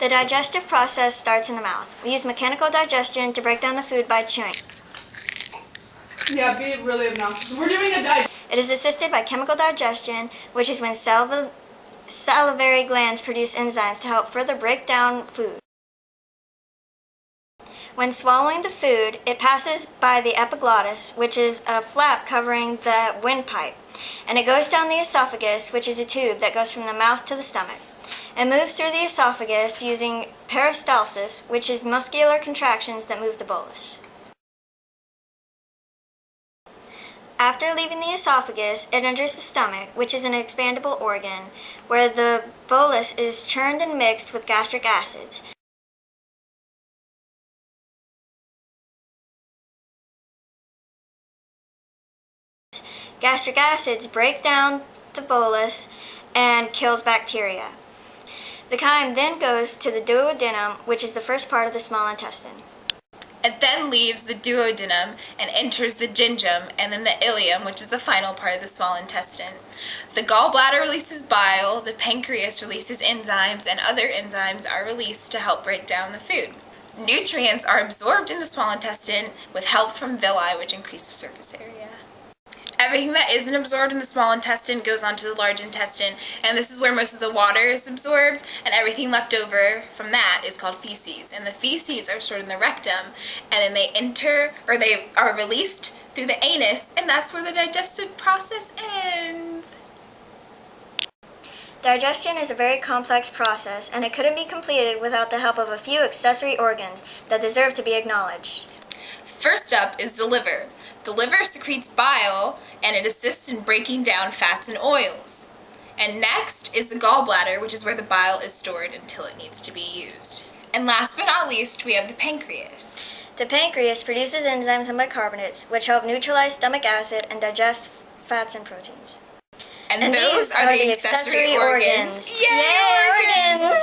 The digestive process starts in the mouth. We use mechanical digestion to break down the food by chewing. Yeah, be really obnoxious. We're doing a diet. It is assisted by chemical digestion, which is when salivary glands produce enzymes to help further break down food. When swallowing the food, it passes by the epiglottis, which is a flap covering the windpipe, and it goes down the esophagus, which is a tube that goes from the mouth to the stomach. It moves through the esophagus using peristalsis, which is muscular contractions that move the bolus. After leaving the esophagus, it enters the stomach, which is an expandable organ, where the bolus is churned and mixed with gastric acids. Gastric acids break down the bolus and kills bacteria. The chyme then goes to the duodenum, which is the first part of the small intestine. It then leaves the duodenum and enters the gingium and then the ileum, which is the final part of the small intestine. The gallbladder releases bile, the pancreas releases enzymes, and other enzymes are released to help break down the food. Nutrients are absorbed in the small intestine with help from villi, which increase the surface area. Everything that isn't absorbed in the small intestine goes onto the large intestine, and this is where most of the water is absorbed, and everything left over from that is called feces. And the feces are stored in the rectum, and then they are released through the anus, and that's where the digestive process ends. Digestion is a very complex process, and it couldn't be completed without the help of a few accessory organs that deserve to be acknowledged. First up is the liver. The liver secretes bile, and it assists in breaking down fats and oils. And next is the gallbladder, which is where the bile is stored until it needs to be used. And last but not least, we have the pancreas. The pancreas produces enzymes and bicarbonates, which help neutralize stomach acid and digest fats and proteins. And those are the accessory organs. Yay, organs!